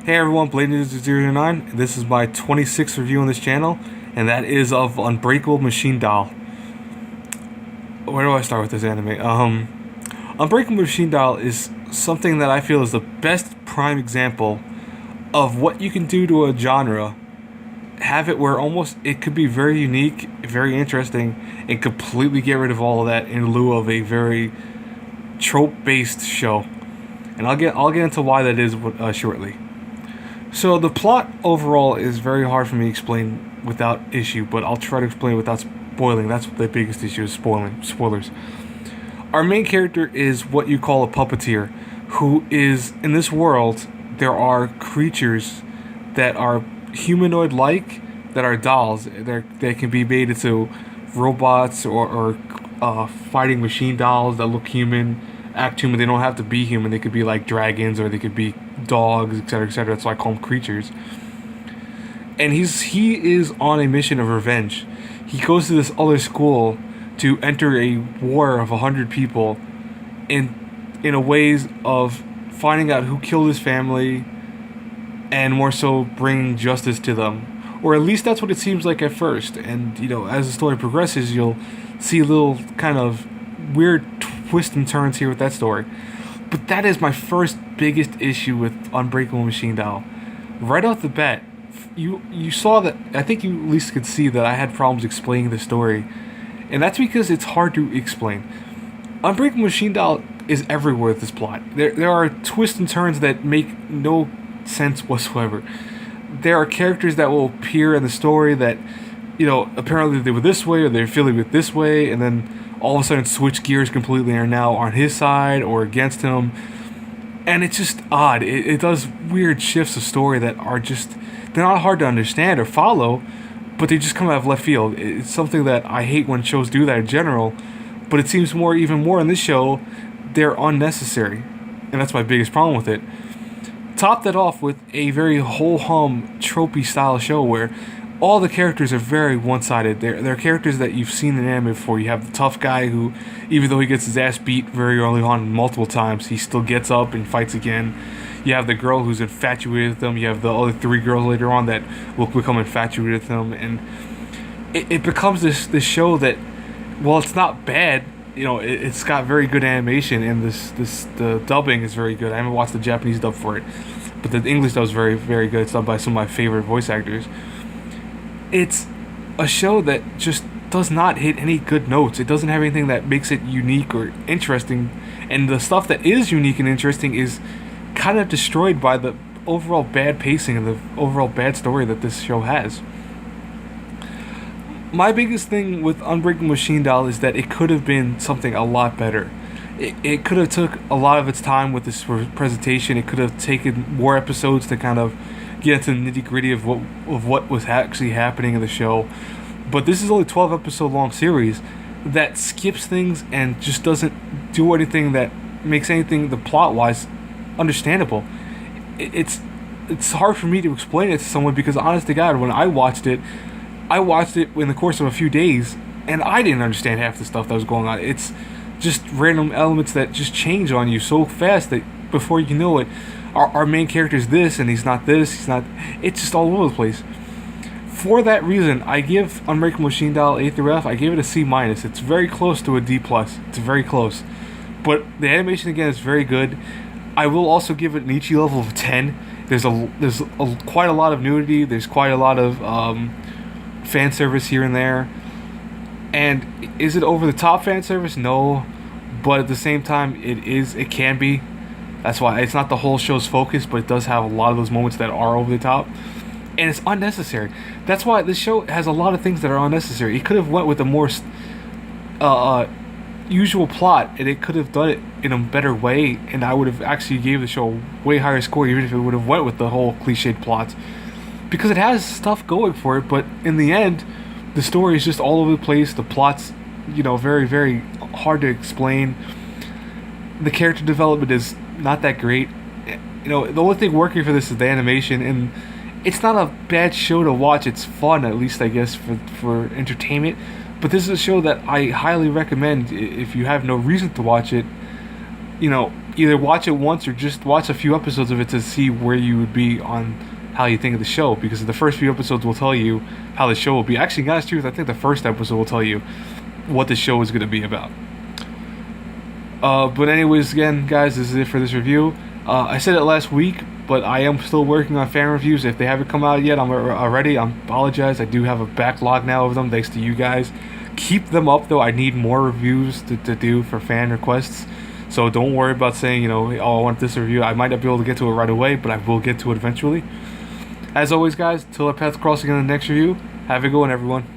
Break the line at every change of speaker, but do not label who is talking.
Hey everyone, Blade009. This is my 26th review on this channel, and that is of Unbreakable Machine Doll. Where do I start with this anime? Unbreakable Machine Doll is something that I feel is the best prime example of what you can do to a genre. Have it where almost it could be very unique, very interesting, and completely get rid of all of that in lieu of a very trope-based show. And I'll get into why that is shortly. So the plot overall is very hard for me to explain without issue, but I'll try to explain without spoiling. That's the biggest issue, is spoilers. Our main character is what you call a puppeteer, who is, in this world, there are creatures that are humanoid-like, that are dolls. They can be made into robots or fighting machine dolls that look human, act human. They don't have to be human. They could be like dragons, or they could be dogs, etc., etc. That's why I call them creatures. And he is on a mission of revenge. He goes to this other school to enter a war of 100 people in a ways of finding out who killed his family, and more so bringing justice to them. Or at least that's what it seems like at first. And, as the story progresses, you'll see little kind of weird twists and turns here with that story. But that is my first biggest issue with Unbreakable Machine Doll. Right off the bat, you saw that, I think you at least could see that I had problems explaining the story. And that's because it's hard to explain. Unbreakable Machine Doll is everywhere with this plot. There are twists and turns that make no sense whatsoever. There are characters that will appear in the story that, apparently they were this way, or they're feeling it this way, and then all of a sudden switch gears completely and are now on his side or against him. And it's just odd. It does weird shifts of story that are just, they're not hard to understand or follow, but they just come out of left field. It's something that I hate when shows do that in general, but it seems even more in this show, they're unnecessary. And that's my biggest problem with it. Top that off with a very ho-hum, tropey style show where all the characters are very one-sided. They're characters that you've seen in anime before. You have the tough guy who, even though he gets his ass beat very early on multiple times, he still gets up and fights again. You have the girl who's infatuated with him. You have the other three girls later on that will become infatuated with him. And it becomes this show that, well, it's not bad. It's got very good animation, and the dubbing is very good. I haven't watched the Japanese dub for it, but the English dub is very, very good. It's done by some of my favorite voice actors. It's a show that just does not hit any good notes. It doesn't have anything that makes it unique or interesting, and the stuff that is unique and interesting is kind of destroyed by the overall bad pacing and the overall bad story that this show has. My biggest thing with Unbreakable Machine Doll is that it could have been something a lot better. It could have took a lot of its time with this presentation. It could have taken more episodes to kind of get into the nitty-gritty of what was actually happening in the show. But this is only a 12 episode long series that skips things and just doesn't do anything that makes anything the plot wise understandable. It's hard for me to explain it to someone, because honest to God, when I watched it in the course of a few days, and I didn't understand half the stuff that was going on. It's just random elements that just change on you so fast that before you know it, our main character is this, and he's not this, it's just all over the place. For that reason, I give Unbreakable Machine Doll A through F. I gave it a C-. It's very close to a D+. It's very close. But the animation, again, is very good. I will also give it an Ichi level of 10. There's quite a lot of nudity. There's quite a lot of fan service here and there. And is it over the top fan service? No. But at the same time, it can be. That's why it's not the whole show's focus, but it does have a lot of those moments that are over the top. And it's unnecessary. That's why this show has a lot of things that are unnecessary. It could have went with a more usual plot, and it could have done it in a better way, and I would have actually gave the show a way higher score, even if it would have went with the whole cliched plots. Because it has stuff going for it, but in the end, the story is just all over the place. The plot's, very, very hard to explain. The character development is not that great. The only thing working for this is the animation, and it's not a bad show to watch. It's fun, at least, I guess, for entertainment. But this is a show that I highly recommend if you have no reason to watch it. either watch it once or just watch a few episodes of it to see where you would be on how you think of the show, because the first few episodes will tell you how the show will be. Actually, guys, truth, I think the first episode will tell you what the show is going to be about. But anyways, again, guys, this is it for this review. I said it last week, but I am still working on fan reviews. If they haven't come out yet, I apologize. I do have a backlog now of them, thanks to you guys. Keep them up, though. I need more reviews to do for fan requests. So don't worry about saying, you know, oh, I want this review. I might not be able to get to it right away, but I will get to it eventually. As always, guys, till our paths cross again in the next review, have a good one, everyone.